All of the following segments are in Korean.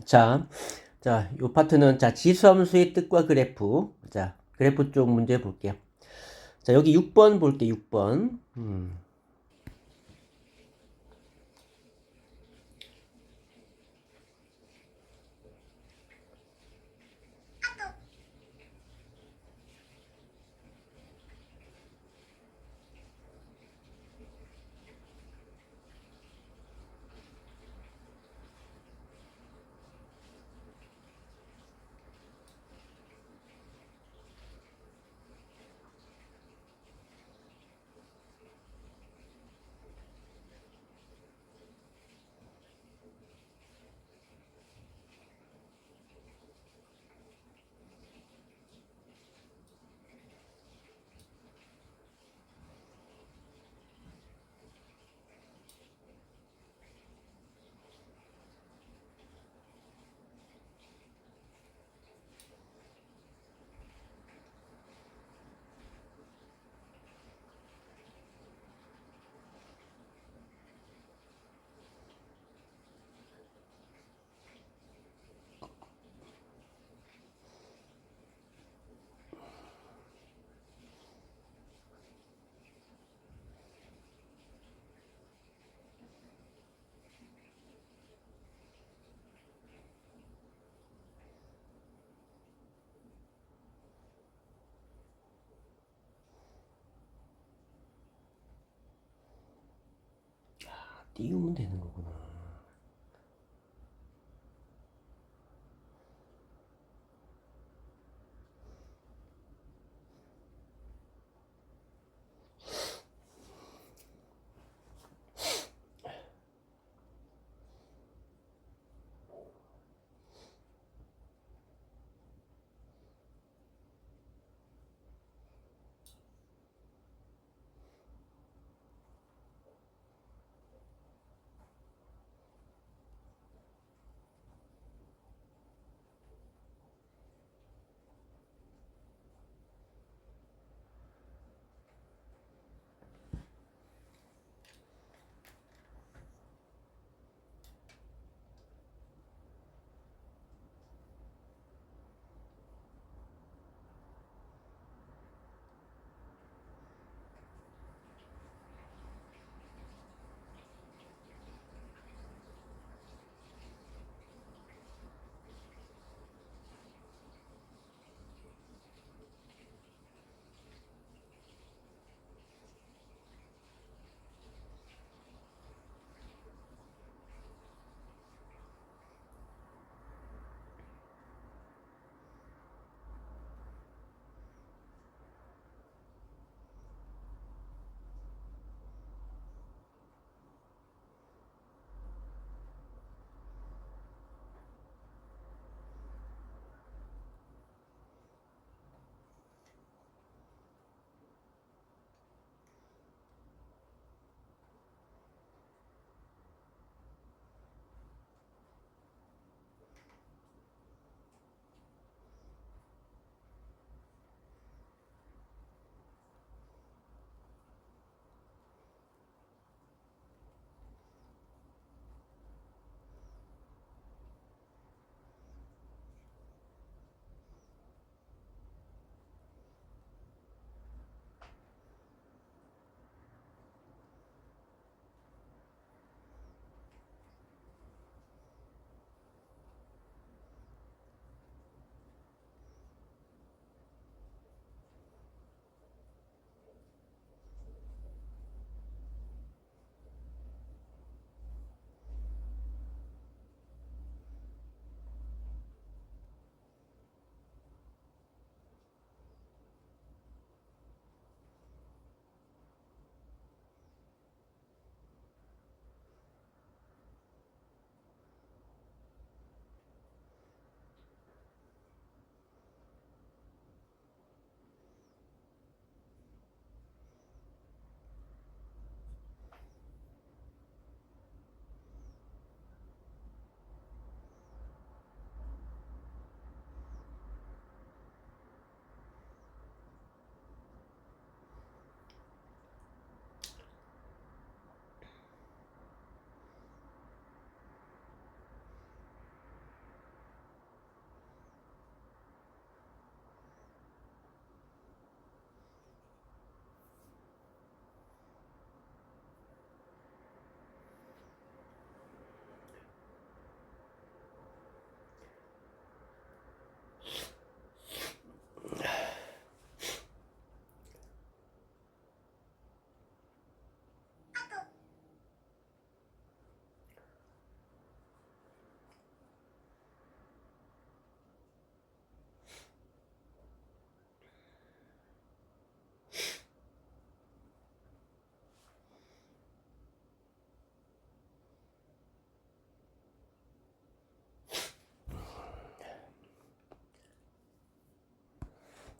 자, 요 파트는, 지수함수의 뜻과 그래프. 그래프 쪽 문제 볼게요. 여기 6번 볼게, 6번. 띄우면 되는 거구나.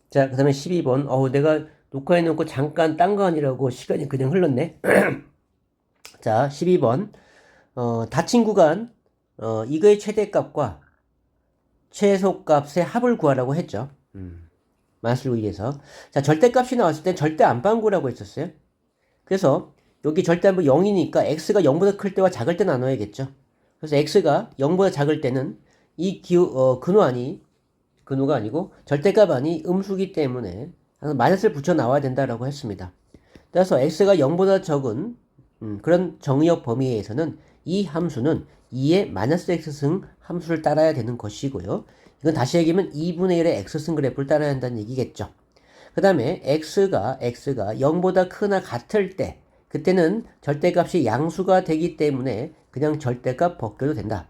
자, 그 다음에 12번. 내가 녹화해놓고 잠깐 딴 거 아니라고 시간이 그냥 흘렀네. 자, 12번. 닫힌 구간, 이거의 최대값과 최소값의 합을 구하라고 했죠. 마이너스 1에서. 자, 절대값이 나왔을 때 절대 안방구라고 했었어요. 그래서 여기 절대안방 0이니까 x가 0보다 클 때와 작을 때 나눠야겠죠. 그래서 x가 0보다 작을 때는 이 근호가 아니고 절대값 아니 음수기 때문에 마이너스를 붙여 나와야 된다라고 했습니다. 따라서 x가 0보다 적은 그런 정의역 범위에서는 이 함수는 2의 마이너스 x승 함수를 따라야 되는 것이고요. 이건 다시 얘기하면 2분의 1의 x승 그래프를 따라야 한다는 얘기겠죠. 그 다음에 x가 0보다 크나 같을 때 그때는 절대값이 양수가 되기 때문에 그냥 절대값 벗겨도 된다.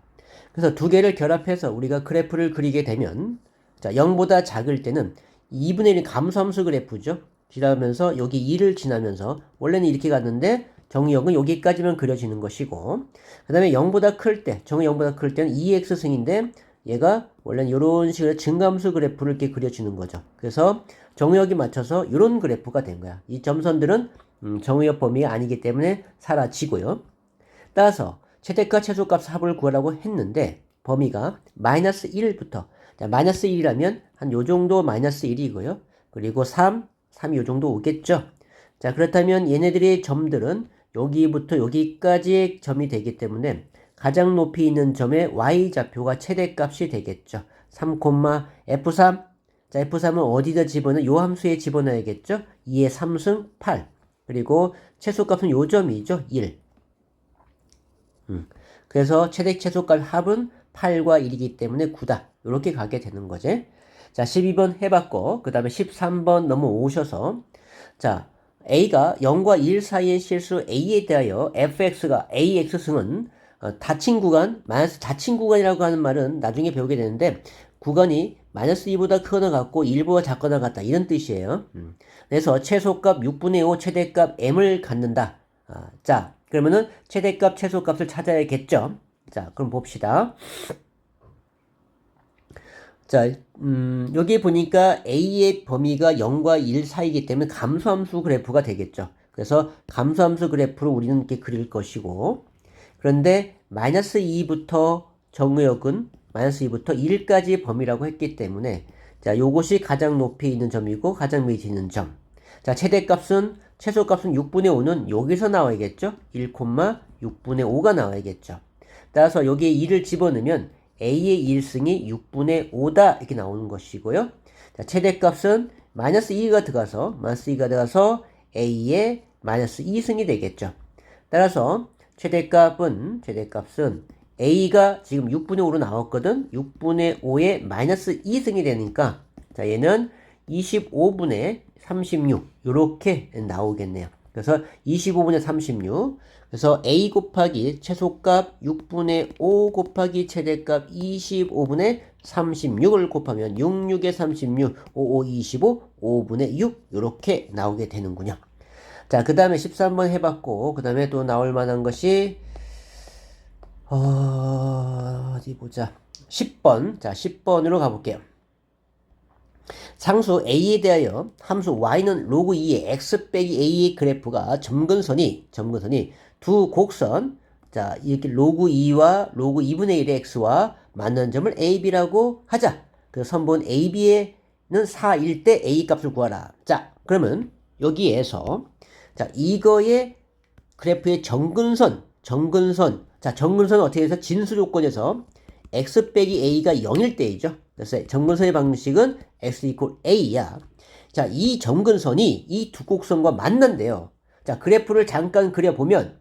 그래서 두 개를 결합해서 우리가 그래프를 그리게 되면 자 0보다 작을 때는 2분의 1이 감소함수 그래프죠. 지나면서 여기 2를 지나면서 원래는 이렇게 갔는데 정의역은 여기까지만 그려지는 것이고 그 다음에 0보다 클 때 정의 0보다 클 때는 2x승인데 얘가 원래는 이런 식으로 증감수 그래프를 이렇게 그려주는 거죠. 그래서 정의역에 맞춰서 이런 그래프가 된 거야. 이 점선들은 정의역 범위가 아니기 때문에 사라지고요. 따라서 최대값 최소값 합을 구하라고 했는데 범위가 마이너스 1부터 자, 마이너스 1이라면 한 요 정도 마이너스 1이고요. 그리고 3이 요 정도 오겠죠. 자, 그렇다면 얘네들의 점들은 여기부터 여기까지의 점이 되기 때문에 가장 높이 있는 점의 y좌표가 최대값이 되겠죠. 3, F3. 자, F3은 어디다 요 함수에 집어넣어야겠죠. 2의 3승 8. 그리고 최소값은 요 점이죠. 1. 그래서 최소값 합은 8과 1이기 때문에 9다. 이렇게 가게 되는 거지. 자, 12번 해봤고, 그 다음에 13번 넘어오셔서, 자, A가 0과 1 사이의 실수 A에 대하여 fx가 ax승은 닫힌 구간, 마이너스 닫힌 구간이라고 하는 말은 나중에 배우게 되는데, 구간이 마이너스 2보다 크거나 같고 1보다 작거나 같다. 이런 뜻이에요. 그래서 최소값 6분의 5 최대값 m을 갖는다. 자, 그러면은 최대값 최소값을 찾아야겠죠. 자, 그럼 봅시다. 자, 여기 보니까 A의 범위가 0과 1 사이이기 때문에 감소함수 그래프가 되겠죠. 그래서 감소함수 그래프로 우리는 이렇게 그릴 것이고, 그런데 마이너스 2부터 정의역은 마이너스 2부터 1까지의 범위라고 했기 때문에, 자, 요것이 가장 높이 있는 점이고, 가장 밑에 있는 점. 자, 최소값은 6분의 5는 여기서 나와야겠죠? 1,6분의 5가 나와야겠죠. 따라서 여기에 2를 집어넣으면 A의 1승이 6분의 5다 이렇게 나오는 것이고요. 자, 최대값은 마이너스 2가 들어가서 A의 마이너스 2승이 되겠죠. 따라서 최대값은 A가 지금 6분의 5로 나왔거든. 6분의 5의 마이너스 2승이 되니까 자, 얘는 25분의 36 이렇게 나오겠네요. 그래서 25분의 36 그래서 A 곱하기 최소값 6분의 5 곱하기 최대값 25분의 36을 곱하면 66에 36, 55, 25, 5분의 6 이렇게 나오게 되는군요. 자, 그 다음에 13번 해봤고 그 다음에 또 나올 만한 것이 어디 보자. 10번. 자, 10번으로 가볼게요. 상수 A에 대하여 함수 Y는 로그 2의 X 빼기 A의 그래프가 점근선이 두 곡선, 자, 이렇게 로그 2와 로그 2분의 1의 X와 만나는 점을 AB라고 하자. 그 선분 AB에는 4일 때 A 값을 구하라. 자, 그러면 여기에서, 자, 이거의 그래프의 정근선. 자, 정근선은 어떻게 해서 진수 조건에서 X 빼기 A가 0일 때이죠. 그래서 정근선의 방식은 X 이퀄 A야. 자, 이 정근선이 이 두 곡선과 만난대요. 자, 그래프를 잠깐 그려보면,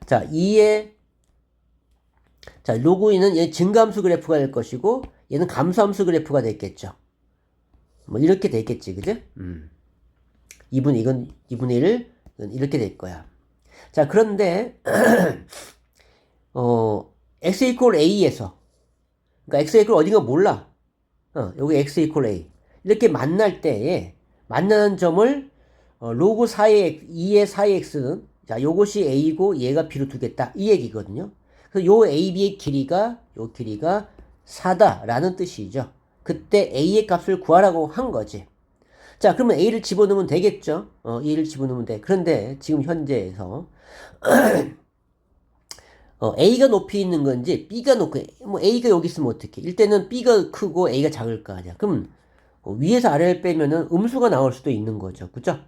자, 로그 2는 얘 증가함수 그래프가 될 것이고, 얘는 감소함수 그래프가 됐겠죠. 뭐, 이렇게 됐겠지, 그죠? 2분의 1, 이렇게 될 거야. 자, 그런데, x 이퀄 a에서, 그러니까 x 이퀄 어딘가 몰라. 여기 x 이퀄 a. 이렇게 만날 때에, 만나는 점을, 로그 2의 4의 x는, 자, 요것이 a고 얘가 b로 두겠다. 이 얘기거든요. 그래서 요 ab의 길이가 4다라는 뜻이죠. 그때 A의 값을 구하라고 한 거지. 자, 그러면 A를 집어넣으면 되겠죠? A를 집어넣으면 돼. 그런데 지금 현재에서 A가 높이 있는 건지 B가 높고 뭐 A가 여기 있으면 어떡해? 일단은 B가 크고 A가 작을 거 아니야. 그럼 위에서 아래를 빼면은 음수가 나올 수도 있는 거죠. 그죠?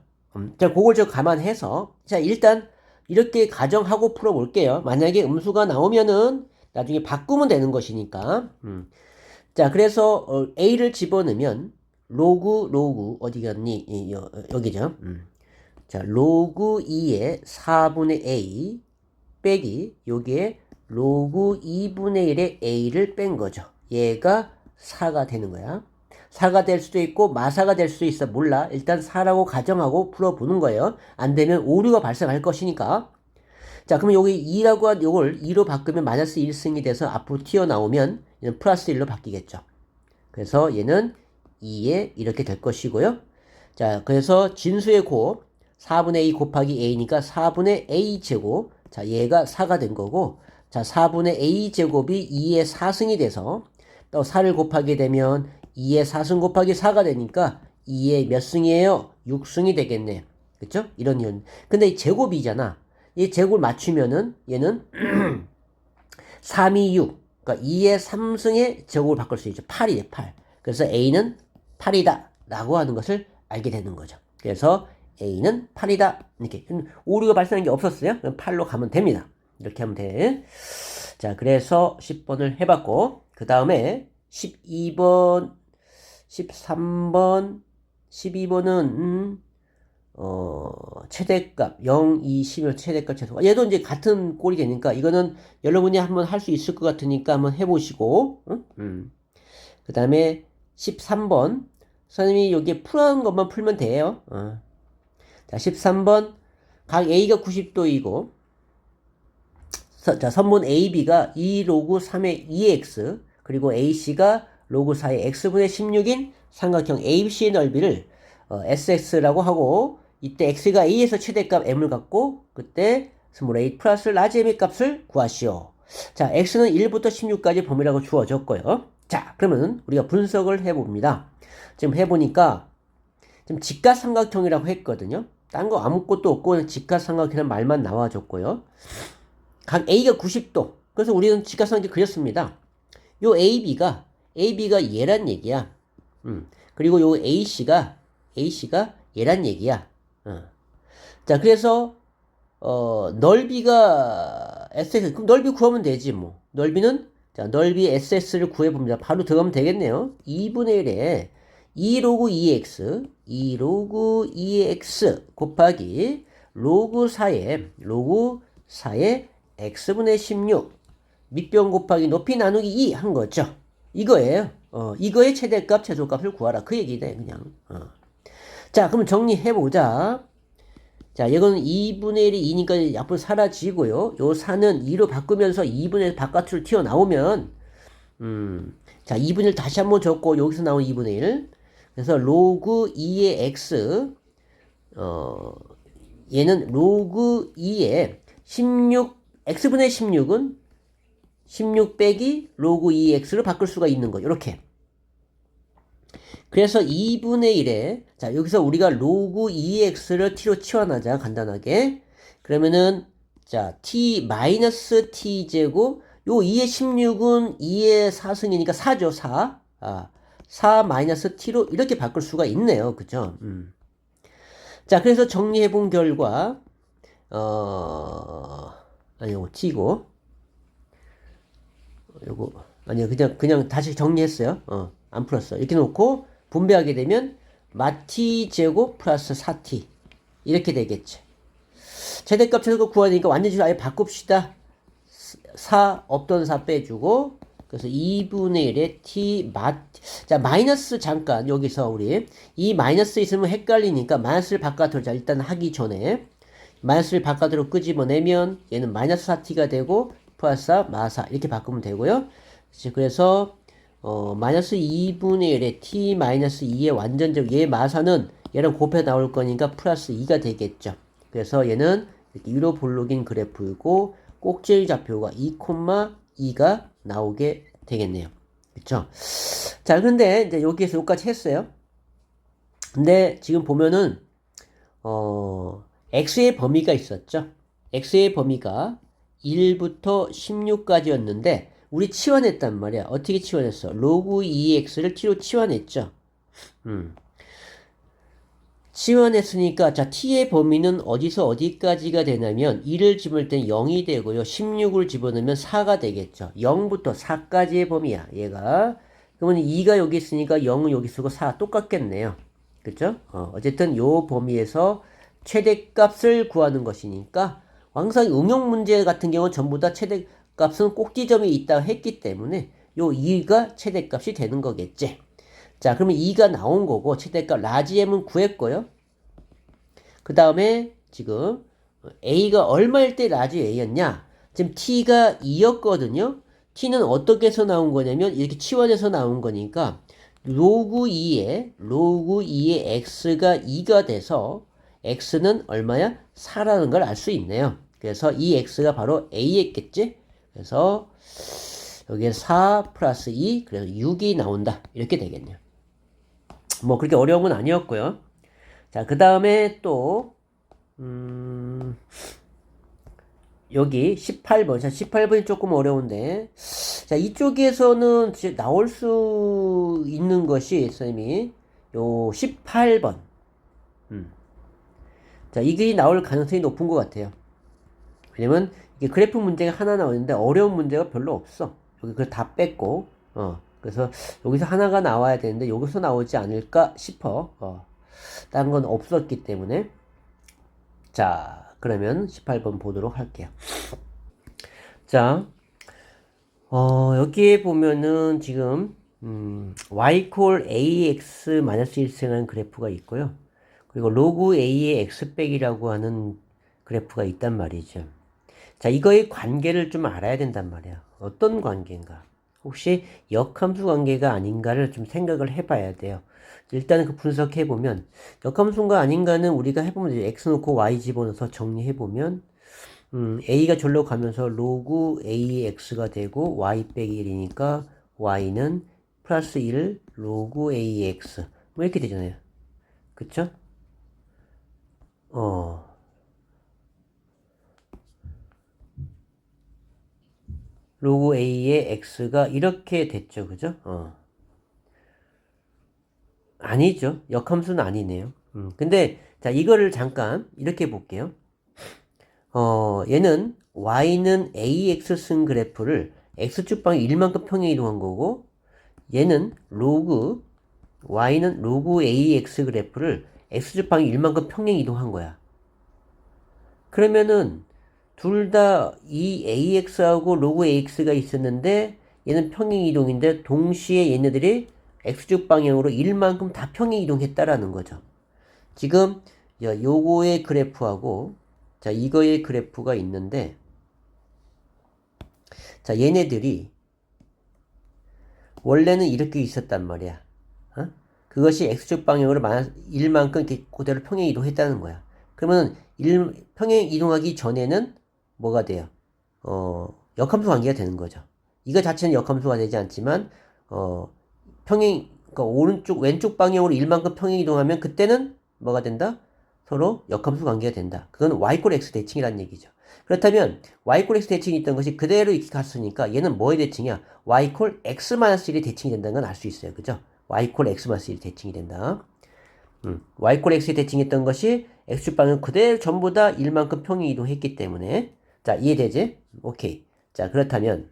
자, 그걸 좀 감안해서 자, 일단 이렇게 가정하고 풀어볼게요. 만약에 음수가 나오면은 나중에 바꾸면 되는 것이니까. 자, 그래서 A를 집어넣으면 로그 어디 갔니? 여기죠. 자, 로그 2의 4분의 A 빼기 여기에 로그 2분의 1의 A를 뺀 거죠. 얘가 4가 되는 거야. 4가 될 수도 있고 마사가 될 수도 있어. 몰라. 일단 4라고 가정하고 풀어보는 거예요. 안 되면 오류가 발생할 것이니까. 자, 그러면 여기 2라고 한 요걸 2로 바꾸면 마이너스 1승이 돼서 앞으로 튀어나오면 얘는 플러스 1로 바뀌겠죠. 그래서 얘는 2에 이렇게 될 것이고요. 자, 그래서 진수의 곱 4분의 A 곱하기 A니까 4분의 A 제곱. 자, 얘가 4가 된 거고, 자, 4분의 A 제곱이 2의 4승이 돼서 또 4를 곱하게 되면 2의 4승 곱하기 4가 되니까 2의 몇 승이에요? 6승이 되겠네. 그쵸? 이런 이런. 근데 이 제곱이잖아. 이 제곱을 맞추면은 얘는 3이 6. 그러니까 2의 3승의 제곱을 바꿀 수 있죠. 8이에요, 8. 그래서 A는 8이다. 라고 하는 것을 알게 되는 거죠. 그래서 A는 8이다. 이렇게. 오류가 발생한 게 없었어요. 그럼 8로 가면 됩니다. 이렇게 하면 돼. 자, 그래서 10번을 해봤고, 그 다음에 12번, 13번, 12번은, 최대값, 0, 2, 10의 최대값, 최소값. 얘도 이제 같은 꼴이 되니까, 이거는 여러분이 한번 할 수 있을 것 같으니까 한번 해보시고, 그 다음에 13번, 선생님이 여기에 풀어놓은 것만 풀면 돼요. 자, 13번, 각 A가 90도이고, 자, 선분 AB가 2 로그 3의 2x, 그리고 AC가 로그 4의 x분의 16인 삼각형 ABC의 넓이를 SX라고 하고, 이때 x가 a에서 최대값 m을 갖고, 그때 스몰 a 플러스 라지 m의 값을 구하시오. 자, x는 1부터 16까지 범위라고 주어졌고요. 자, 그러면 우리가 분석을 해봅니다. 지금 해보니까, 지금 직각삼각형이라고 했거든요. 딴 거 아무것도 없고 그냥 직각삼각형이라는 말만 나와줬고요. 각 A가 90도. 그래서 우리는 직각삼각형 그렸습니다. 요 AB가 얘란 얘기야. 그리고 요 AC가 얘란 얘기야. 자, 그래서 넓이가 SS. 그럼 넓이 구하면 되지 뭐. 넓이는 자, 넓이 SS를 구해봅니다. 바로 들어가면 되겠네요. 2분의 1에 2 로그 2x, 2 로그 2x 곱하기 로그 4의 x분의 16 밑변 곱하기 높이 나누기 2 한 거죠. 이거예요. 이거의 최대값, 최소값을 구하라. 그 얘기네, 그냥. 자, 그럼 정리해보자. 자, 이거는 2분의 1이 2니까 앞으로 사라지고요. 요 4는 2로 바꾸면서 2분의 1 바깥으로 튀어나오면, 자, 2분의 1 다시 한번 적고, 여기서 나온 2분의 1. 그래서 로그 2의 x, 얘는 로그 2의 16, x분의 16은 16 빼기 로그 2x로 바꿀 수가 있는 거죠. 이렇게. 그래서 2분의 1에, 자, 여기서 우리가 로그 2x를 t로 치환하자, 간단하게. 그러면은, 자, t 마이너스 t 제곱, 요 2의 16은 2의 4승이니까 4죠, 4. 4 마이너스 t로 이렇게 바꿀 수가 있네요. 그죠? 자, 그래서 정리해본 결과, 아니요, t고. 요거, 아니요, 그냥 다시 정리했어요. 안 풀었어. 이렇게 놓고, 분배하게 되면, 마t 제곱 플러스 4t. 이렇게 되겠지. 최대값 최소값 구하니까 완전히 아예 바꿉시다. 4, 없던 4 빼주고, 그래서 2분의 1에 t 자, 마이너스 잠깐, 여기서 우리, 이 마이너스 있으면 헷갈리니까 마이너스를 바깥으로, 자, 일단 하기 전에, 마이너스를 바깥으로 끄집어내면, 얘는 마이너스 4t가 되고, 플러스 4, 마사, 이렇게 바꾸면 되고요. 그래서, 마이너스 2분의 1에 t 마이너스 2의 완전적, 얘 마사는 얘랑 곱해 나올 거니까 플러스 2가 되겠죠. 그래서 얘는 이렇게 유로 볼록인 그래프이고, 꼭지의 좌표가 2,2가 나오게 되겠네요. 그쵸? 자, 근데 이제 여기에서 여기까지 했어요. 근데 지금 보면은 x의 범위가 있었죠. x의 범위가 1부터 16까지였는데 우리 치환했단 말이야. 어떻게 치환했어? 로그 2x를 t로 치환했죠. 치환했으니까 자 t의 범위는 어디서 어디까지가 되냐면 1을 집을 땐 0이 되고요. 16을 집어넣으면 4가 되겠죠. 0부터 4까지의 범위야. 얘가. 그러면 2가 여기 있으니까 0은 여기 쓰고 4 똑같겠네요. 그쵸? 어쨌든 요 범위에서 최대값을 구하는 것이니까 항상 응용 문제 같은 경우는 전부 다 최대값은 꼭지점이 있다 했기 때문에 요 2가 최대값이 되는 거겠지. 자, 그러면 2가 나온 거고 최대값 라지 M은 구했고요. 그 다음에 지금 A가 얼마일 때 라지 A였냐? 지금 T가 2였거든요. T는 어떻게 해서 나온 거냐면 이렇게 치환해서 나온 거니까 로그 2에 X가 2가 돼서 X는 얼마야? 4라는 걸 알 수 있네요. 그래서 이 X가 바로 A였겠지? 그래서 여기에 4 플러스 2 그래서 6이 나온다. 이렇게 되겠네요. 뭐 그렇게 어려운 건 아니었고요. 자, 그 다음에 또 여기 18번. 자, 18번이 조금 어려운데. 자, 이쪽에서는 나올 수 있는 것이 선생님이 요 18번. 자, 이게 나올 가능성이 높은 것 같아요. 왜냐면 이게 그래프 문제가 하나 나오는데 어려운 문제가 별로 없어. 여기 그걸 다 뺐고, 그래서 여기서 하나가 나와야 되는데 여기서 나오지 않을까 싶어. 다른 건 없었기 때문에. 자, 그러면 18번 보도록 할게요. 자, 여기에 보면은 지금, y 콜 ax 마이너스 1승하는 그래프가 있고요. 그리고 로그 a의 x백이라고 하는 그래프가 있단 말이죠. 자, 이거의 관계를 좀 알아야 된단 말이야. 어떤 관계인가? 혹시 역함수 관계가 아닌가를 좀 생각을 해봐야 돼요. 일단 그 분석해보면 역함수가 아닌가는 우리가 해보면 이제 x 놓고 y 집어넣어서 정리해보면 a가 절로 가면서 로그 ax가 되고 y 빼기 1이니까 y는 플러스 1 로그 ax 뭐 이렇게 되잖아요. 그쵸? 로그 a의 x가 이렇게 됐죠. 그죠? 아니죠. 역함수는 아니네요. 근데 자 이거를 잠깐 이렇게 볼게요. 얘는 y는 ax 쓴 그래프를 x축 방향 1만큼 평행 이동한 거고 얘는 로그 y는 로그 ax 그래프를 x축 방향 1만큼 평행 이동한 거야. 그러면은 둘 다 이 ax하고 로그 ax가 있었는데 얘는 평행 이동인데 동시에 얘네들이 x축 방향으로 1만큼 다 평행 이동했다라는 거죠. 지금 요거의 그래프하고 자 이거의 그래프가 있는데 자 얘네들이 원래는 이렇게 있었단 말이야. 그것이 x축 방향으로 1만큼 이렇게 그대로 평행 이동했다는 거야. 그러면 평행 이동하기 전에는 뭐가 돼요? 역함수 관계가 되는 거죠. 이거 자체는 역함수가 되지 않지만 그러니까 오른쪽 왼쪽 방향으로 1만큼 평행 이동하면 그때는 뭐가 된다? 서로 역함수 관계가 된다. 그건 y 꼴 x 대칭이라는 얘기죠. 그렇다면 y 꼴 x 대칭이 있던 것이 그대로 이렇게 갔으니까 얘는 뭐의 대칭이야? y 콜 x-1이 대칭이 된다는 건 알 수 있어요. 그죠? y 콜 x-1이 대칭이 된다. y 콜 x에 대칭했던 것이 x축 방향 그대로 전부 다 1만큼 평행 이동했기 때문에 자 이해되지? 오케이. 자 그렇다면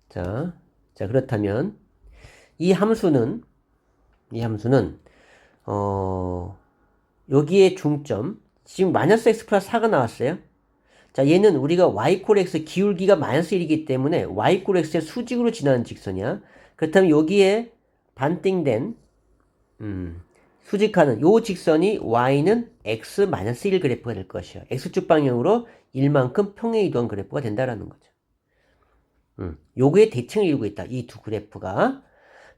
자 그렇다면 이 함수는 여기에 중점 지금 마이너스 x 플러스 4가 나왔어요. 자 얘는 우리가 y 콜 x 기울기가 마이너스 1이기 때문에 y 콜 x의 수직으로 지나는 직선이야. 그렇다면 여기에 반띵된 수직하는 요 직선이 y는 x 마이너스 1 그래프가 될 것이야. x축 방향으로 1만큼 평행 이동한 그래프가 된다라는 거죠. 요거의 대칭을 이루고 있다. 이 두 그래프가.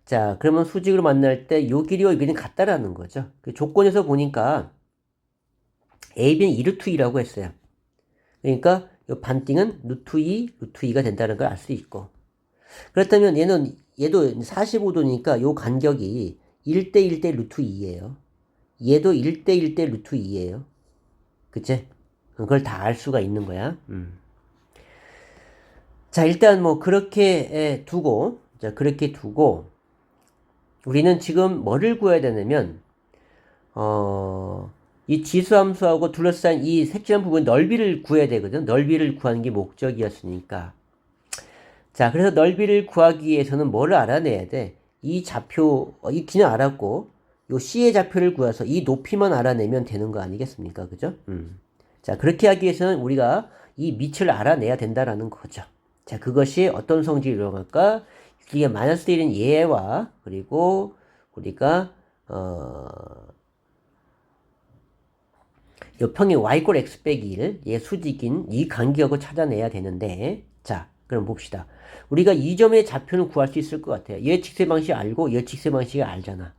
자, 그러면 수직으로 만날 때 요 길이와 요 길이는 같다라는 거죠. 그 조건에서 보니까 AB는 2루트 2라고 했어요. 그러니까 요 반띵은 루트 2, 루트 2가 된다는 걸 알 수 있고. 그렇다면 얘도 45도니까 요 간격이 1대 1대 루트 2예요. 얘도 1대 1대 루트 2예요. 그치? 그걸 다 알 수가 있는 거야. 자, 일단 뭐 그렇게 두고, 자, 그렇게 두고, 우리는 지금 뭐를 구해야 되냐면, 이 지수함수하고 둘러싼 이 색칠한 부분 넓이를 구해야 되거든. 넓이를 구하는 게 목적이었으니까. 자, 그래서 넓이를 구하기 위해서는 뭐를 알아내야 돼? 이 좌표, 이 D는 알았고, 요 C의 좌표를 구해서 이 높이만 알아내면 되는 거 아니겠습니까? 그죠? 자, 그렇게 하기 위해서는 우리가 이 밑을 알아내야 된다라는 거죠. 자, 그것이 어떤 성질을 이용할까? 이게 마이너스 1인 얘와, 그리고 우리가, 요 평행 y 꼴 x 빼기 1, 얘 수직인 이 간격을 찾아내야 되는데, 자, 그럼 봅시다. 우리가 이 점의 좌표는 구할 수 있을 것 같아요. 얘 직세 방식 알고, 얘 직세 방식을 알잖아.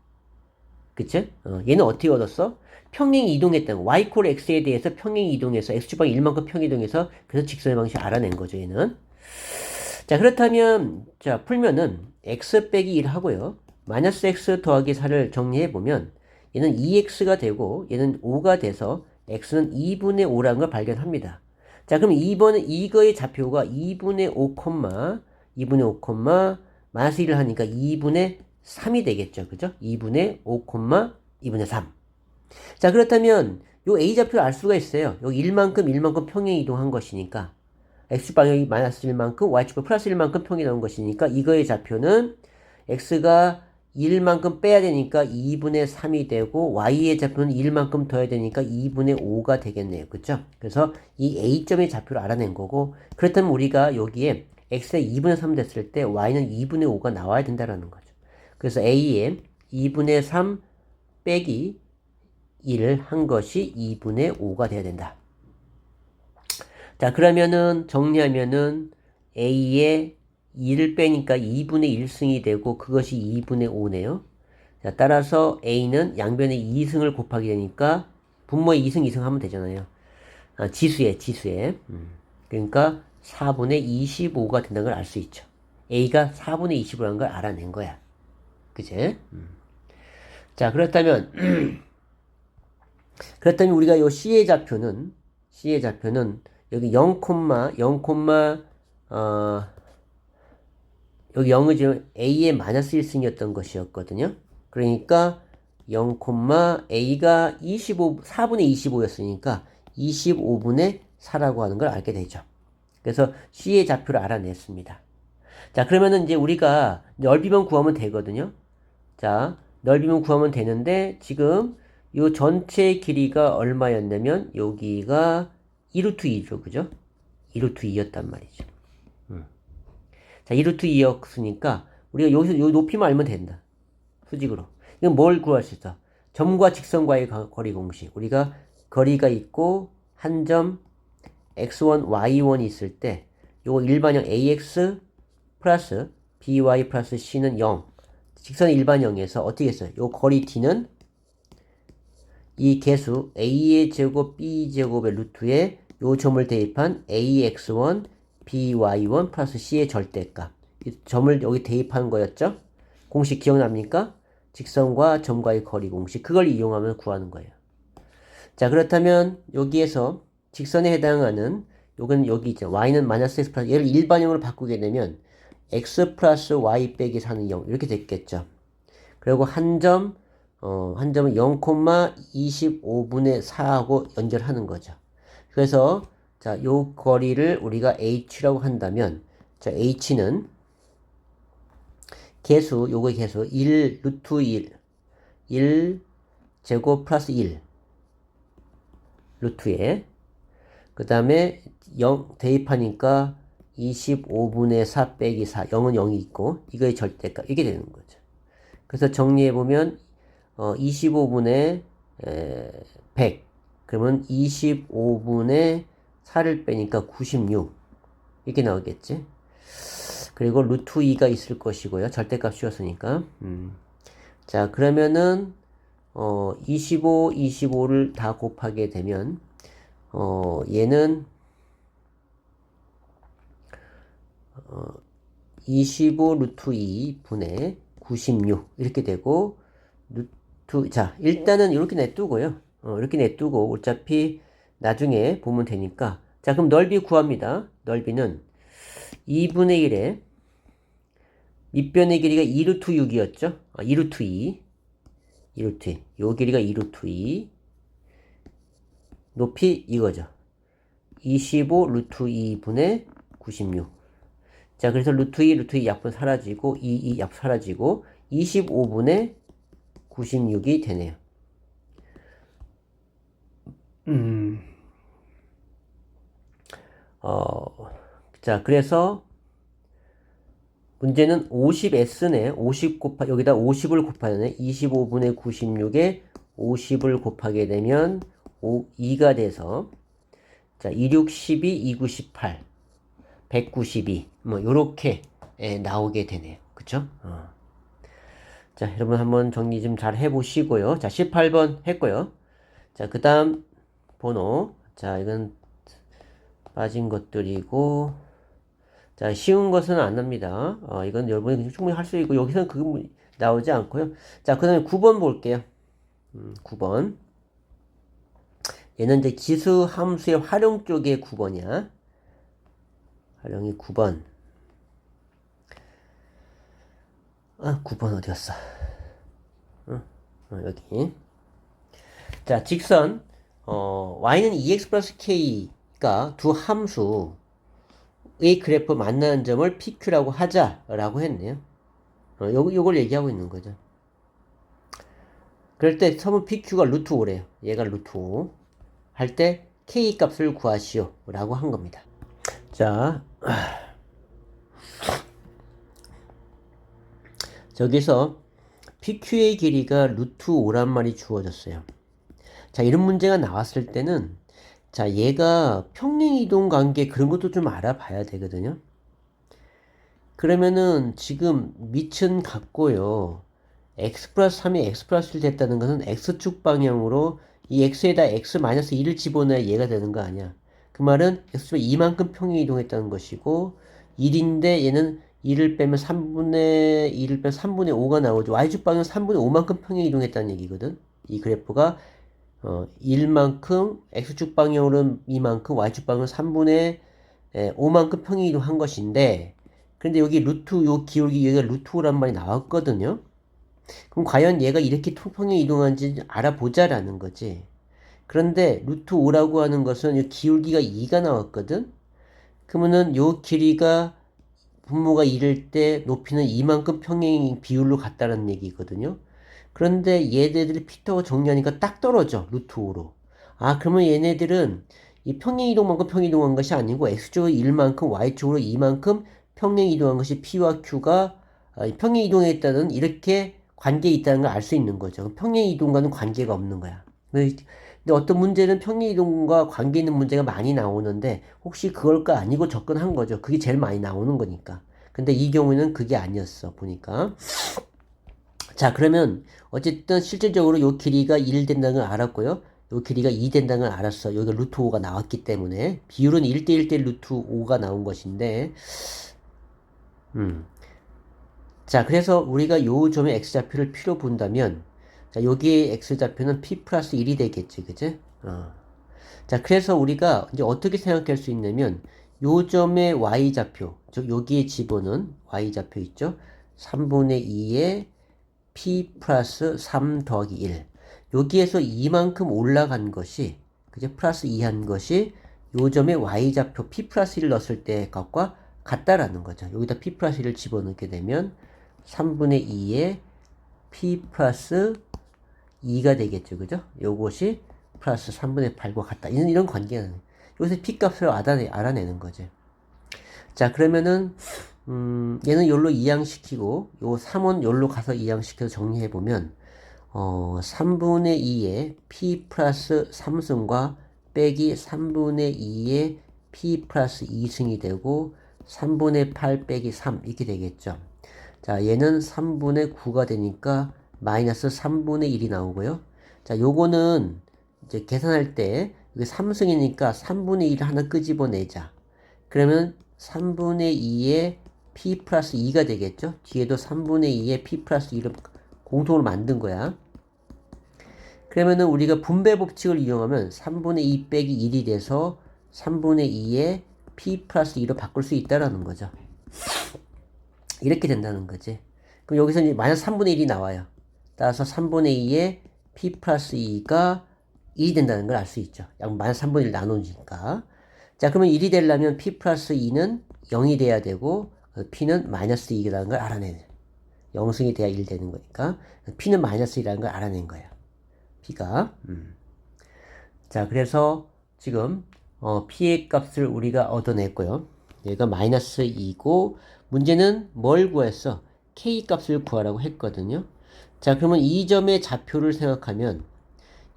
그치? 얘는 어떻게 얻었어? 평행 이동했다는 거. y 콜 x에 대해서 평행 이동해서 x축방 1만큼 평행 이동해서 그래서 직선의 방식 알아낸 거죠, 얘는. 자, 그렇다면 자, 풀면은 x 빼기 1 하고요. 마이너스 x 더하기 4를 정리해 보면 얘는 2x가 되고 얘는 5가 돼서 x는 2분의 5라는 걸 발견합니다. 자, 그럼 이거의 좌표가 2분의 5, 2분의 5, 마이너스 1을 하니까 2분의 3이 되겠죠. 그죠? 2분의 5, 2분의 3. 자, 그렇다면 요 A 좌표를 알 수가 있어요. 여기 1만큼 평행 이동한 것이니까 X방향이 마이너스 1만큼 Y축도 플러스 1만큼 평행 이동한 것이니까 이거의 좌표는 X가 1만큼 빼야 되니까 2분의 3이 되고 Y의 좌표는 1만큼 더해야 되니까 2분의 5가 되겠네요. 그쵸? 그래서 이 A점의 좌표를 알아낸 거고 그렇다면 우리가 여기에 X가 2분의 3 됐을 때 Y는 2분의 5가 나와야 된다는 거죠. 그래서 A에 2분의 3 빼기 1을 한 것이 2분의 5가 돼야 된다. 자, 그러면은 정리하면은 A에 2를 빼니까 2분의 1승이 되고 그것이 2분의 5네요. 자, 따라서 A는 양변에 2승을 곱하게 되니까 분모에 2승, 2승 하면 되잖아요. 지수에. 그러니까 4분의 25가 된다는 걸 알 수 있죠. A가 4분의 25라는 걸 알아낸 거야. 그치? 자, 그렇다면 우리가 요 C의 좌표는 여기 0, 0, 여기 0은 지금 A의 마이너스 1승이었던 것이었거든요. 그러니까 0, A가 4분의 25였으니까 25분의 4라고 하는 걸 알게 되죠. 그래서 C의 좌표를 알아냈습니다. 자, 그러면은 이제 우리가 넓이만 구하면 되거든요. 자, 넓이만 구하면 되는데 지금 이 전체 길이가 얼마였냐면 여기가 2루트 2죠. 그죠? 2루트 2였단 말이죠. 자, 2루트 2였으니까 우리가 여기서 요 높이만 알면 된다. 수직으로. 이건 뭘 구할 수 있어? 점과 직선과의 거리 공식. 우리가 거리가 있고 한 점 x1, y1이 있을 때 요거 일반형 ax 플러스 by 플러스 c는 0. 직선의 일반형에서 어떻게 했어요? 요 거리 t는 이 개수 a의 제곱 b 제곱의 루트에 요 점을 대입한 ax1 by1 플러스 c의 절대값. 이 점을 여기 대입한 거였죠? 공식 기억납니까? 직선과 점과의 거리 공식. 그걸 이용하면 구하는 거예요. 자, 그렇다면 여기에서 직선에 해당하는 요건 여기 있죠. y는 마이너스 x 플러스 얘를 일반형으로 바꾸게 되면 x 플러스 y 빼기 4는 0 이렇게 됐겠죠. 그리고 한 점은 0,25분의 4하고 연결하는 거죠. 그래서 자, 요 거리를 우리가 h라고 한다면 자, h는 요거 개수 1 루트 1 제곱 플러스 1 루트에 그 다음에 0 대입하니까 25분의 4 빼기 4 0은 0이 있고 이거의 절대값 이게 되는 거죠. 그래서 정리해보면 25분의 100 그러면 25분의 4를 빼니까 96 이렇게 나오겠지. 그리고 루트 2가 있을 것이고요. 절대값 씌웠으니까. 자, 그러면은 25, 25를 다 곱하게 되면 얘는 25 루트 2 분의 96 이렇게 되고 루트 자 일단은 이렇게 냅두고요. 이렇게 냅두고 어차피 나중에 보면 되니까 자 그럼 넓이 구합니다. 넓이는 2분의 1에 밑변의 길이가 2 루트 6이었죠. 2 루트 2 2 루트 2 요 길이가 2 루트 2 높이 이거죠. 25 루트 2분의 96 자, 그래서 루트 2, 루트 2 약분 사라지고, 2 약분 사라지고, 25분의 96이 되네요. 자, 그래서 문제는 50S네. 50 여기다 50을 곱하네. 25분의 96에 50을 곱하게 되면 2가 돼서, 자, 26, 12, 29, 18. 192, 뭐, 요렇게, 나오게 되네요. 그쵸? 자, 여러분 한번 정리 좀 잘 해보시고요. 자, 18번 했고요. 자, 그 다음 번호. 자, 이건 빠진 것들이고, 자, 쉬운 것은 안 납니다. 이건 여러분이 충분히 할 수 있고, 여기서는 그거 나오지 않고요. 자, 그 다음에 9번 볼게요. 9번. 얘는 이제 지수 함수의 활용 쪽의 9번이야. 활용이 9번. 9번 어디였어? 여기. 자, 직선, y는 2x 플러스 k가 두 함수의 그래프 만나는 점을 PQ라고 하자라고 했네요. 요걸 얘기하고 있는 거죠. 그럴 때 서문 PQ가 루트 5래요. 얘가 루트 5. 할 때 k 값을 구하시오. 라고 한 겁니다. 자, 저기서 PQ의 길이가 루트 5란 말이 주어졌어요. 자, 이런 문제가 나왔을 때는 자, 얘가 평행이동 관계 그런 것도 좀 알아봐야 되거든요. 그러면은 지금 밑은 같고요. x 플러스 3이 x 플러스 1 됐다는 것은 x축 방향으로 이 x에다 x 마이너스 1을 집어넣어야 얘가 되는 거 아니야. 그 말은 x축이 이만큼 평행이동했다는 것이고 1인데 얘는 1을 빼면 3분의 1을 빼면 3분의 5가 나오죠. y축 방향은 3분의 5만큼 평행이동했다는 얘기거든. 이 그래프가 1만큼 x축 방향으로는 이만큼 y축 방향은 3분의 5만큼 평행이동한 것인데 근데 여기 루트 요 기울기 여기가 루트 5란 말이 나왔거든요. 그럼 과연 얘가 이렇게 평행 이동하는지 알아보자라는 거지. 그런데 루트 5라고 하는 것은 이 기울기가 2가 나왔거든. 그러면은 요 길이가 분모가 1일 때 높이는 이만큼 평행 비율로 같다는 얘기거든요. 그런데 얘네들이 피터가 정리하니까 딱 떨어져 루트 5로. 그러면 얘네들은 이 평행 이동만큼 평행 이동한 것이 아니고 x축으로 1만큼 y축으로 2만큼 평행 이동한 것이 p와 q가 평행 이동했다는 이렇게 관계에 있다는 걸 알 수 있는 거죠. 평행 이동과는 관계가 없는 거야. 근데 어떤 문제는 평행 이동과 관계 있는 문제가 많이 나오는데 혹시 그걸까 아니고 접근한 거죠. 그게 제일 많이 나오는 거니까. 근데 이 경우에는 그게 아니었어. 보니까. 자, 그러면 어쨌든 실질적으로 요 길이가 1 된다는 걸 알았고요. 요 길이가 2 된다는 걸 알았어. 여기가 루트 5가 나왔기 때문에 비율은 1대 1대 루트 5가 나온 것인데 자, 그래서 우리가 요 점의 x좌표를 P로 본다면, 자, 여기에 x좌표는 P 플러스 1이 되겠지, 그지? 자, 그래서 우리가 이제 어떻게 생각할 수 있냐면, 요 점의 y좌표, 즉, 여기에 집어넣은 y좌표 있죠? 3분의 2에 P 플러스 3 더하기 1. 여기에서 이만큼 올라간 것이, 그죠? 플러스 2 한 것이 요 점의 y좌표 P 플러스 1 넣었을 때 값과 같다라는 거죠. 여기다 P 플러스 1을 집어넣게 되면 3분의 2에 P 플러스 2가 되겠죠. 그죠? 요것이 플러스 3분의 8과 같다. 이런 관계는 여기서 P 값을 알아내는 거죠. 자, 그러면은 얘는 요로 이항시키고 요 3은 요로 가서 이항시켜서 정리해보면 3분의 2에 P 플러스 3승과 빼기 3분의 2에 P 플러스 2승이 되고 3분의 8 빼기 3 이렇게 되겠죠. 자, 얘는 3분의 9가 되니까 마이너스 3분의 1이 나오고요. 자, 요거는 이제 계산할 때 이게 3승이니까 3분의 1을 하나 끄집어내자. 그러면 3분의 2의 p 플러스 2가 되겠죠? 뒤에도 3분의 2의 p 플러스 2를 공통으로 만든 거야. 그러면은 우리가 분배 법칙을 이용하면 3분의 2 빼기 1이 돼서 3분의 2의 p 플러스 2로 바꿀 수 있다라는 거죠. 이렇게 된다는 거지. 그럼 여기서 이제 마이너스 3분의 1이 나와요. 따라서 3분의 2의 p 플러스 2가 1이 된다는 걸 알 수 있죠. 약 마이너스 3분의 1 나누니까. 자, 그러면 1이 되려면 p 플러스 2는 0이 돼야 되고 p는 마이너스 2라는 걸 알아내는. 0승이 돼야 1 되는 거니까 p는 마이너스 2라는 걸 알아낸 거예요. p가. 자, 그래서 지금 p의 값을 우리가 얻어냈고요. 얘가 마이너스 2고 문제는 뭘 구했어? k 값을 구하라고 했거든요. 자, 그러면 이 점의 좌표를 생각하면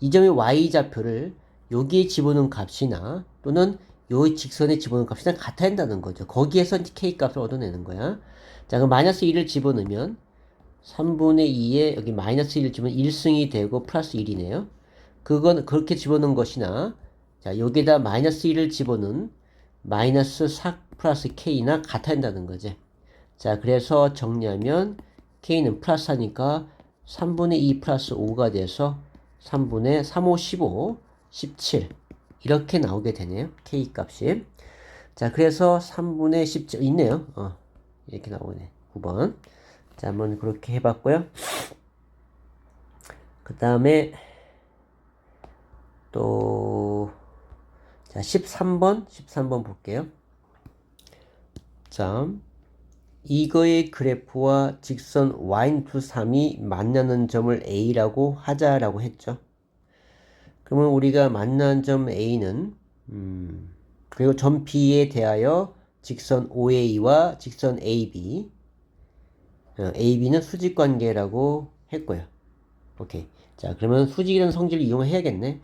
이 점의 y좌표를 여기에 집어넣은 값이나 또는 요 직선에 집어넣은 값이랑 같아야 한다는 거죠. 거기에서 k 값을 얻어내는 거야. 자, 그럼 마이너스 1을 집어넣으면 3분의 2에 여기 마이너스 1을 집으면 1승이 되고 플러스 1이네요. 그건 그렇게 집어넣은 것이나 자, 여기다 마이너스 1을 집어넣은 마이너스 4 플러스 k나 같아야 한다는 거지. 자, 그래서 정리하면 k는 플러스 하니까 3분의 2 플러스 5가 돼서 3분의 3, 5, 15, 17 이렇게 나오게 되네요. k 값이. 자, 그래서 3분의 17 있네요. 이렇게 나오네. 9번. 자, 한번 그렇게 해봤고요. 그 다음에 또 자, 13번 볼게요. 자, 이거의 그래프와 직선 y+3이 만나는 점을 A라고 하자라고 했죠. 그러면 우리가 만나는 점 A는 그리고 점 B에 대하여 직선 OA와 직선 AB AB는 수직관계라고 했고요. 오케이. 자, 그러면 수직이라는 성질을 이용해야겠네.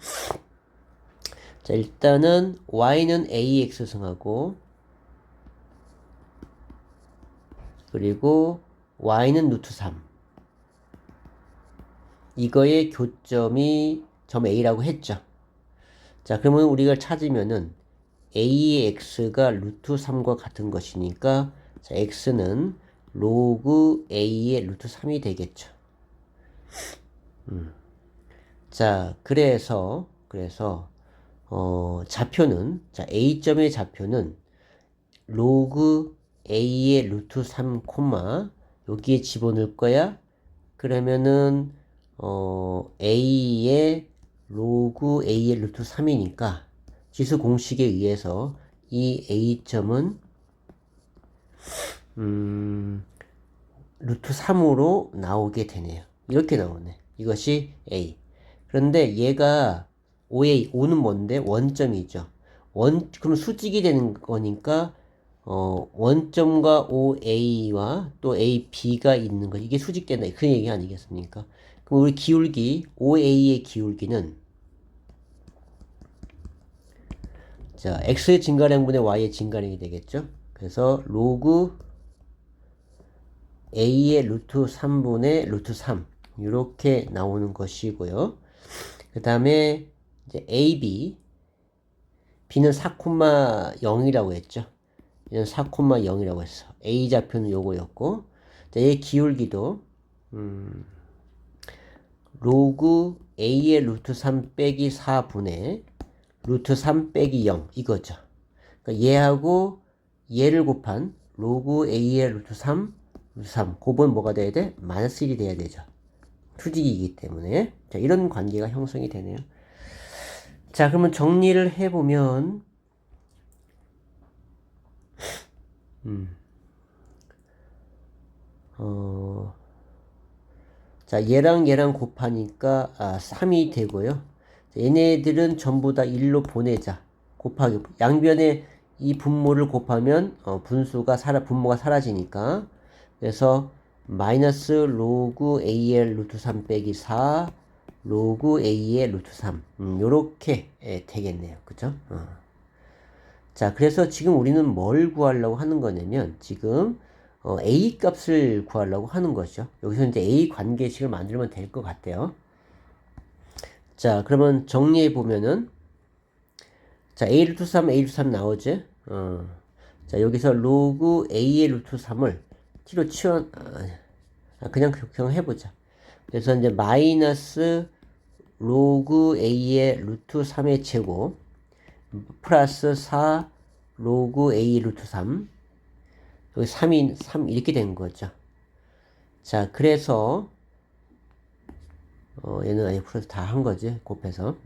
자, 일단은 y는 ax 승하고 그리고 y는 루트 3 이거의 교점이 점 A라고 했죠. 자, 그러면 우리가 찾으면은 A의 x가 루트 3과 같은 것이니까 자, x는 로그 A의 루트 3이 되겠죠. 자, 그래서 좌표는 자, A점의 좌표는 로그 A의 루트 3, 여기에 집어넣을 거야. 그러면은 A의 로그 A의 루트 3이니까 지수 공식에 의해서 이 A점은 루트 3으로 나오게 되네요. 이렇게 나오네. 이것이 A. 그런데 얘가 OA, O는 뭔데? 원점이죠. 그럼 수직이 되는 거니까 원점과 OA와 또 AB가 있는 거 이게 수직된다. 그 얘기 아니겠습니까? 그럼 우리 기울기 OA의 기울기는 자, X의 증가량분의 Y의 증가량이 되겠죠. 그래서 로그 A의 루트 3분의 루트 3 이렇게 나오는 것이고요. 그 다음에 이제 AB B는 4,0이라고 했죠. 얘는 4,0이라고 했어. A 좌표는 요거였고 자, 얘 기울기도 로그 A의 루트 3 빼기 4분의 루트 3 빼기 0 이거죠. 그러니까 얘하고 얘를 곱한 로그 A의 루트 3 루트 3 곱은 뭐가 돼야 돼? 마이너스 1이 돼야 되죠. 수직이기 때문에 자, 이런 관계가 형성이 되네요. 자, 그러면 정리를 해보면 자, 얘랑 곱하니까 3이 되고요. 자, 얘네들은 전부 다 1로 보내자. 곱하기 양변에 이 분모를 곱하면 분모가 사라지니까 그래서 마이너스 로그 AL 루트 3 빼기 4 로그 A의 루트 3 요렇게 되겠네요. 그죠? 자, 그래서 지금 우리는 뭘 구하려고 하는 거냐면 지금 A 값을 구하려고 하는 거죠. 여기서 이제 A 관계식을 만들면 될 것 같아요. 자, 그러면 정리해 보면은 자, A 루트 3 나오지? 자, 여기서 로그 a의 루트 3을 t로 그냥 해보자. 그래서 이제 마이너스 로그 a의 루트 3의 제곱 플러스 4 로그 a 루트 3 여기 3 이렇게 된 거죠. 자, 그래서 얘는 아니 플러스 다 한 거지 곱해서.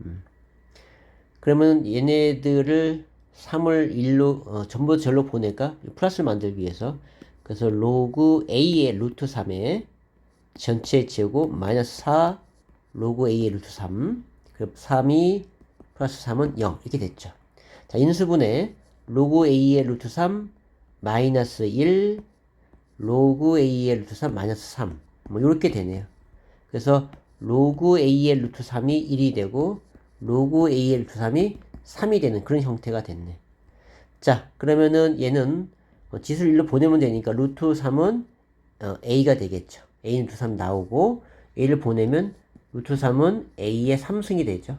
그러면 얘네들을 3을 1로 전부 절로 보내까 플러스를 만들기 위해서 그래서 로그 a의 루트 3의 전체 제곱 마이너스 4 로그 a의 루트 3 그럼 3이 플러스 3은 0 이렇게 됐죠. 자, 인수분해 로그 a의 루트 3 마이너스 1 로그 a의 루트 3 마이너스 3 뭐 이렇게 되네요. 그래서 로그 a의 루트 3이 1이 되고 로그 a의 루트 3이 3이 되는 그런 형태가 됐네. 자, 그러면은 얘는 지수를 1로 보내면 되니까 루트 3은 a가 되겠죠. a 루트 3 나오고 a를 보내면 루트 3은 a의 3승이 되죠.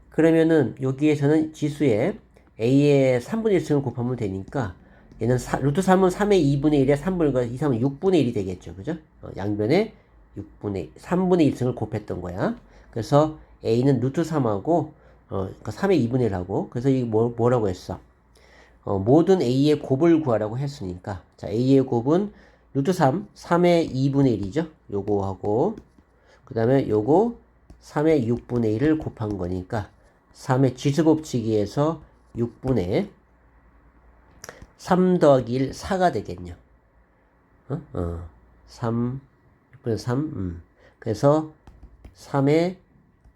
그러면은 여기에서는 지수에 a의 3분의 1승을 곱하면 되니까 얘는 루트 3은 3의 2분의 1에 3분의 2, 3은 6분의 1이 되겠죠. 그죠? 양변에 3분의 1승을 곱했던 거야. 그래서 a는 루트 3하고 그러니까 3의 2분의 1하고 그래서 이게 뭐라고 했어? 모든 a의 곱을 구하라고 했으니까 자, a의 곱은 루트 3의 2분의 1이죠. 요거하고 그 다음에 요거 3의 6분의 1을 곱한 거니까 3의 지수법칙에서 6분의 3 더하기 1, 4가 되겠냐. 3, 6분의 3, 그래서 3의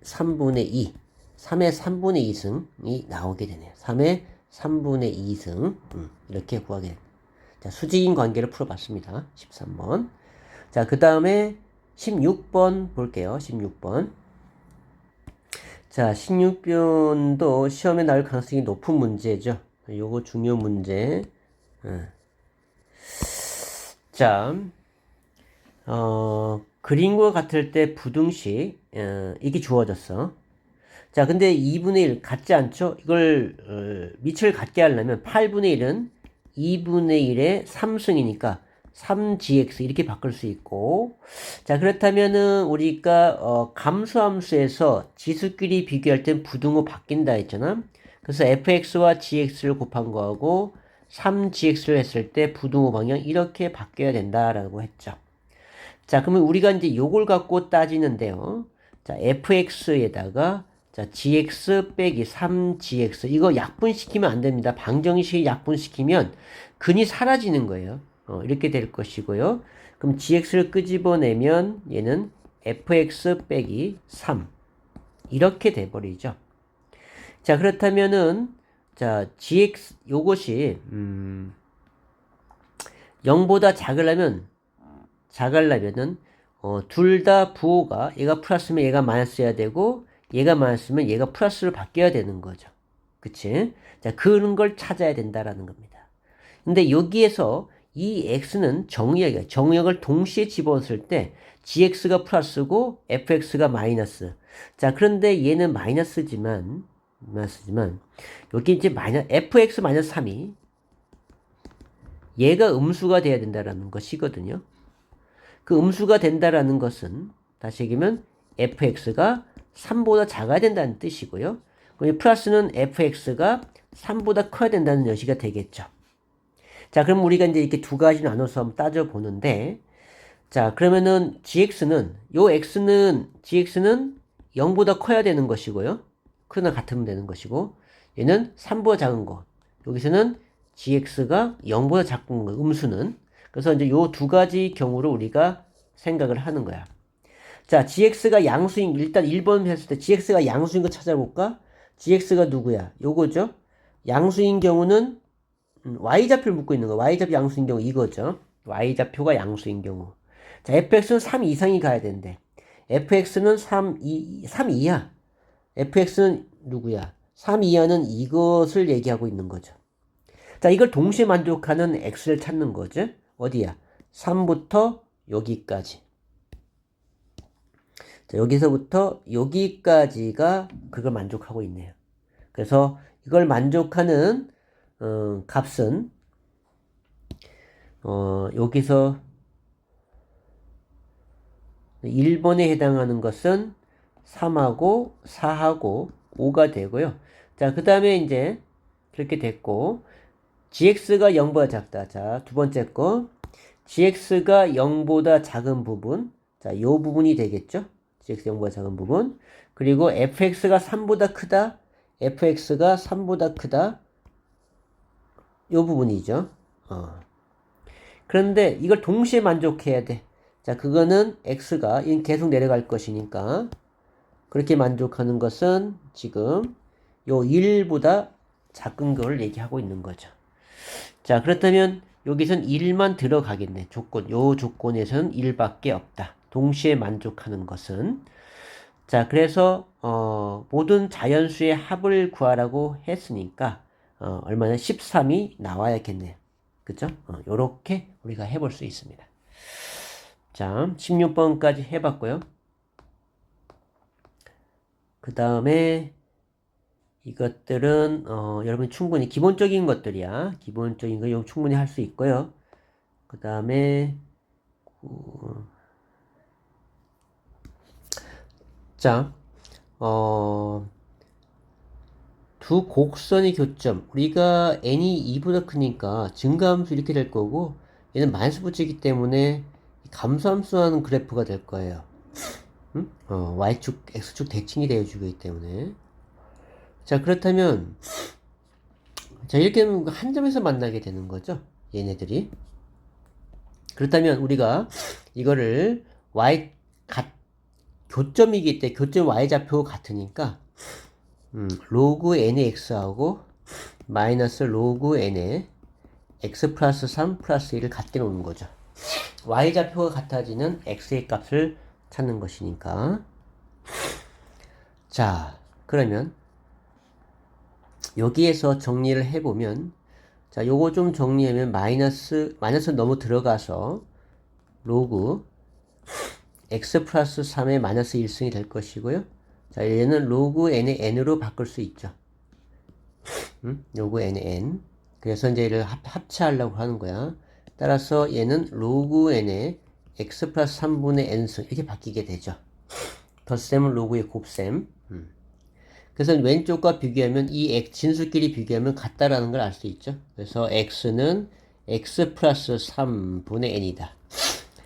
3분의 2, 3의 3분의 2승이 나오게 되네요. 3의 3분의 2승, 이렇게 구하게 됩니다. 자, 수직인 관계를 풀어봤습니다. 13번. 자, 그 다음에 16번 볼게요. 16번. 자, 16번도 시험에 나올 가능성이 높은 문제죠. 요거 중요 문제. 자, 그림과 같을 때 부등식, 이게 주어졌어. 자, 근데 2분의 1 같지 않죠? 이걸, 밑을 같게 하려면 8분의 1은 2분의 1의 3승이니까 3gx 이렇게 바꿀 수 있고, 자, 그렇다면은 우리가, 감수함수에서 지수끼리 비교할 땐 부등호 바뀐다 했잖아? 그래서 fx와 gx를 곱한 거하고 3gx를 했을 때 부등호 방향 이렇게 바뀌어야 된다라고 했죠. 자, 그러면 우리가 이제 요걸 갖고 따지는데요. 자, fx에다가 자, gx 빼기 3gx 이거 약분시키면 안 됩니다. 방정식 약분시키면 근이 사라지는 거예요. 이렇게 될 것이고요. 그럼 gx를 끄집어내면 얘는 fx 빼기 3 이렇게 돼버리죠. 자, 그렇다면은 자, gx 요것이 0보다 작으려면은 둘 다 부호가 얘가 플러스면 얘가 마이너스여야 되고 얘가 마이너스면 얘가 플러스로 바뀌어야 되는 거죠. 그치? 자, 그런 걸 찾아야 된다라는 겁니다. 근데 여기에서 이 x는 정의역이야. 정의역을 동시에 집어넣었을 때 gx가 플러스고 fx가 마이너스. 자, 그런데 얘는 마이너스지만 여기 이제 fx 마이너스 3이 얘가 음수가 돼야 된다라는 것이거든요. 그 음수가 된다라는 것은 다시 얘기하면 fx가 3보다 작아야 된다는 뜻이고요. 그럼 플러스는 fx가 3보다 커야 된다는 여시가 되겠죠. 자, 그럼 우리가 이제 이렇게 두 가지 나눠서 한번 따져보는데, 자, 그러면은 gx는, gx는 0보다 커야 되는 것이고요. 크나 같으면 되는 것이고, 얘는 3보다 작은 거. 여기서는 gx가 0보다 작은 거, 음수는. 그래서 이제 요 두 가지 경우로 우리가 생각을 하는 거야. 자, gx가 양수인, 일단 1번 했을 때 gx가 양수인 거 찾아볼까? gx가 누구야? 요거죠? 양수인 경우는 y좌표를 묻고 있는 거. y좌표 양수인 경우 이거죠. y좌표가 양수인 경우. 자, fx는 3 이상이 가야 된대. fx는 3 이하. fx는 누구야? 3 이하는 이것을 얘기하고 있는 거죠. 자, 이걸 동시에 만족하는 x를 찾는 거죠. 어디야? 3부터 여기까지. 자, 여기서부터 여기까지가 그걸 만족하고 있네요. 그래서 이걸 만족하는 값은 여기서 1번에 해당하는 것은 3하고 4하고 5가 되고요. 자, 그 다음에 이제 그렇게 됐고 gx가 0보다 작다. 자, 두 번째 거 gx가 0보다 작은 부분. 자, 요 부분이 되겠죠. gx 0보다 작은 부분. 그리고 fx가 3보다 크다. fx가 3보다 크다. 요 부분이죠. 그런데 이걸 동시에 만족해야 돼. 자, 그거는 x가 계속 내려갈 것이니까 그렇게 만족하는 것은 지금 요 1보다 작은 걸 얘기하고 있는 거죠. 자, 그렇다면 여기선 1만 들어가겠네. 요 조건에서는 1밖에 없다. 동시에 만족하는 것은. 자, 그래서 모든 자연수의 합을 구하라고 했으니까 얼마나 13이 나와야겠네요. 그죠? 요렇게 우리가 해볼 수 있습니다. 자, 16번까지 해봤고요. 그 다음에 이것들은 여러분 충분히 기본적인 것들이야. 기본적인 거 충분히 할 수 있고요. 그 다음에 자, 두 곡선의 교점. 우리가 n이 2보다 크니까 증가함수 이렇게 될 거고 얘는 마이너스 붙이기 때문에 감소함수하는 그래프가 될 거예요. 응? y축, x축 대칭이 되어주기 때문에. 자, 그렇다면 자, 이렇게 하면 한 점에서 만나게 되는 거죠. 얘네들이. 그렇다면 우리가 이거를 교점이기 때문에 교점 y좌표 같으니까 로그 n의 x하고 마이너스 로그 n의 x 플러스 3 플러스 1을 갖게 놓는 거죠. y좌표가 같아지는 x의 값을 찾는 것이니까. 자, 그러면 여기에서 정리를 해보면 자, 요거 좀 정리하면 마이너스 너무 들어가서 로그 x 플러스 3의 마이너스 1승이 될 것이고요. 자, 얘는 로그 n의 n으로 바꿀 수 있죠. 로그 n의 n. 그래서 이제 얘를 합체하려고 하는 거야. 따라서 얘는 로그 n의 x 플러스 3분의 n승 이렇게 바뀌게 되죠. 덧셈은 로그의 곱셈. 그래서 왼쪽과 비교하면 이 진수끼리 비교하면 같다라는 걸 알 수 있죠. 그래서 x는 x 플러스 3분의 n이다.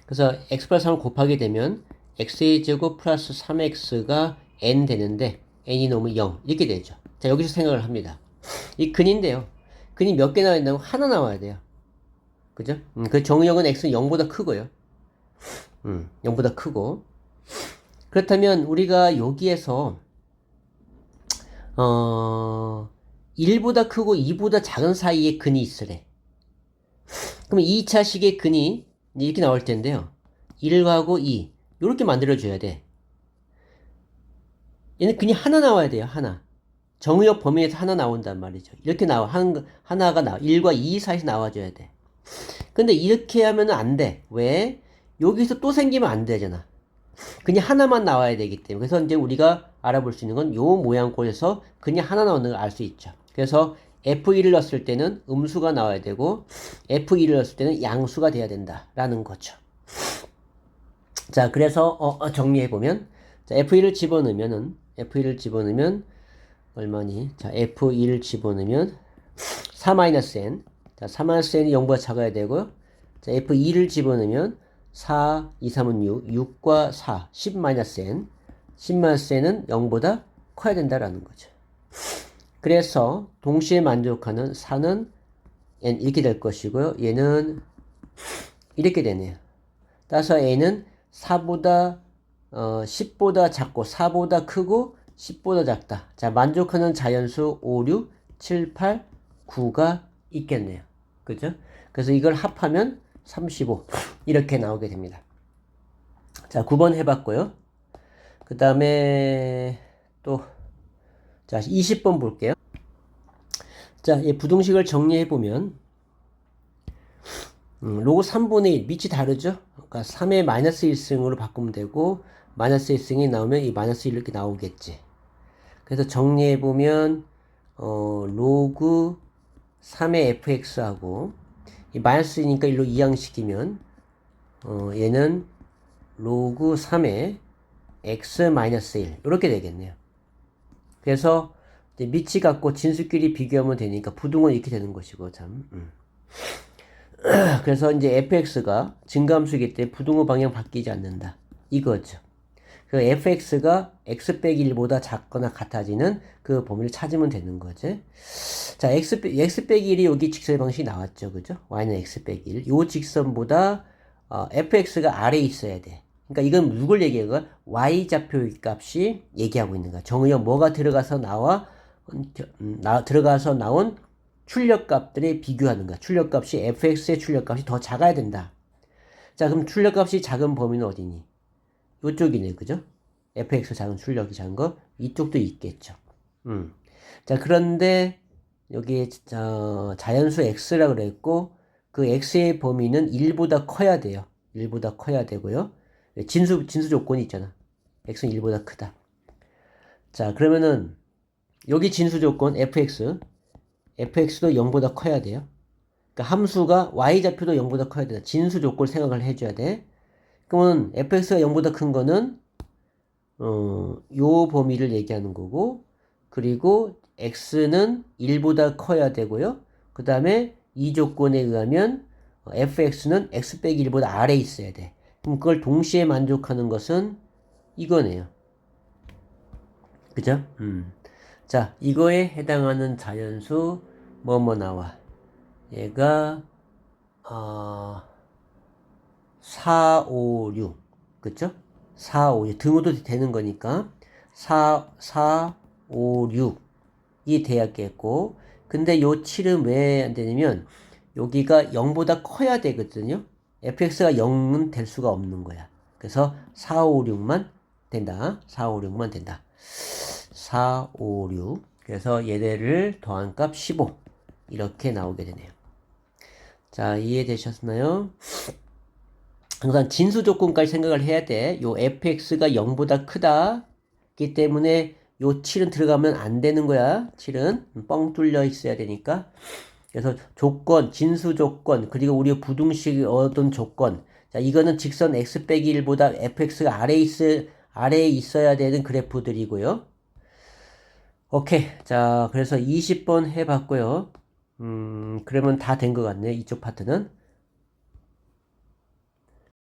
그래서 x 플러스 3을 곱하게 되면 x의 제곱 플러스 3x가 n 되는데 n이 넘으면 0 이렇게 되죠. 자, 여기서 생각을 합니다. 이 근인데요. 근이 몇 개 나와야 된다고? 하나 나와야 돼요. 그죠? 그 정의역은 x는 0보다 크고요. 0보다 크고. 그렇다면 우리가 여기에서 1보다 크고 2보다 작은 사이에 근이 있으래. 그럼 2차식의 근이 이렇게 나올 텐데요. 1하고 2 이렇게 만들어줘야 돼. 얘는 근이 하나 나와야 돼요. 하나. 정의역 범위에서 하나 나온단 말이죠. 이렇게 하나가 1과 2 사이에서 나와줘야 돼. 근데 이렇게 하면 안 돼. 왜? 여기서 또 생기면 안 되잖아. 근이 하나만 나와야 되기 때문에. 그래서 이제 우리가 알아볼 수 있는 건 요 모양꼴에서 근이 하나 나오는 걸 알 수 있죠. 그래서 F1을 넣었을 때는 음수가 나와야 되고 F2를 넣었을 때는 양수가 돼야 된다라는 거죠. 자, 그래서 정리해보면 자, F1을 집어넣으면 얼마니? 자, F1을 집어넣으면 4-n. 자, 4-n이 0보다 작아야 되고요. 자, F2를 집어넣으면 4, 2, 3은 6, 6과 4, 10-n. 10-n은 0보다 커야 된다라는 거죠. 그래서 동시에 만족하는 4는 n 이렇게 될 것이고요. 얘는 이렇게 되네요. 따라서 n은 4보다 10보다 작고 4보다 크고 10보다 작다. 자, 만족하는 자연수 5, 6, 7, 8, 9가 있겠네요. 그죠? 그래서 이걸 합하면 35 이렇게 나오게 됩니다. 자, 9번 해봤고요. 그 다음에 또 자, 20번 볼게요. 자, 이 부등식을 정리해보면 로그 3분의 1 밑이 다르죠? 그러니까 3의 마이너스 1승으로 바꾸면 되고 마이너스 1승이 나오면 이 마이너스 1 이렇게 나오겠지. 그래서 정리해보면 로그 3의 fx하고 이 마이너스니까 일로 이항시키면 얘는 로그 3의 x 마이너스 1 이렇게 되겠네요. 그래서 이제 밑이 같고 진수끼리 비교하면 되니까 부등은 이렇게 되는 것이고 참. 그래서 이제 fx가 증가함수이기 때문에 부등호 방향 바뀌지 않는다. 이거죠. 그 fx가 x 빼기 1보다 작거나 같아지는 그 범위를 찾으면 되는 거지. 자, x 빼기 1이 여기 직선의 방식이 나왔죠. 그죠? y는 x 빼기 1. 요 직선보다 fx가 아래에 있어야 돼. 그러니까 이건 누굴 얘기하는 거야? y좌표의 값이 얘기하고 있는 거야. 정의역 뭐가 들어가서 들어가서 나온 출력값들에 비교하는 거야. 출력값이 fx의 출력값이 더 작아야 된다. 자, 그럼 출력값이 작은 범위는 어디니? 이쪽이네, 그죠? fx 작은 출력이 작은 거 이쪽도 있겠죠. 자, 그런데 여기 자연수 x라 그랬고 그 x의 범위는 1보다 커야 돼요. 1보다 커야 되고요. 진수 조건이 있잖아. x는 1보다 크다. 자, 그러면은 여기 진수 조건 fx도 0보다 커야 돼요. 그러니까 함수가 y좌표도 0보다 커야 된다. 진수 조건을 생각을 해줘야 돼. 그러면 fx가 0보다 큰 거는 요 범위를 얘기하는 거고, 그리고 x는 1보다 커야 되고요. 그 다음에 이 조건에 의하면 fx는 x 빼기 1보다 아래에 있어야 돼. 그럼 그걸 동시에 만족하는 것은 이거네요. 그죠? 자, 이거에 해당하는 자연수 뭐뭐 나와. 얘가 4, 5, 6 그쵸? 4, 5, 6 등호도 되는 거니까 4, 5, 6이 돼야겠고, 근데 요 7은 왜 안 되냐면 여기가 0보다 커야 되거든요. fx가 0은 될 수가 없는 거야. 그래서 4, 5, 6만 된다. 4, 5, 6만 된다. 4, 5, 6 그래서 얘네를 더한 값 15 이렇게 나오게 되네요. 자, 이해되셨나요? 항상 진수 조건까지 생각을 해야 돼. 요 fx가 0보다 크다기 때문에 요 7은 들어가면 안 되는 거야. 7은 뻥 뚫려 있어야 되니까. 그래서 조건, 진수 조건, 그리고 우리 부등식 얻은 조건. 자, 이거는 직선 x 빼기 1보다 fx가 아래에 있어야 되는 그래프들이고요. 오케이. 자, 그래서 20번 해봤고요. 그러면 다 된 것 같네. 이쪽 파트는.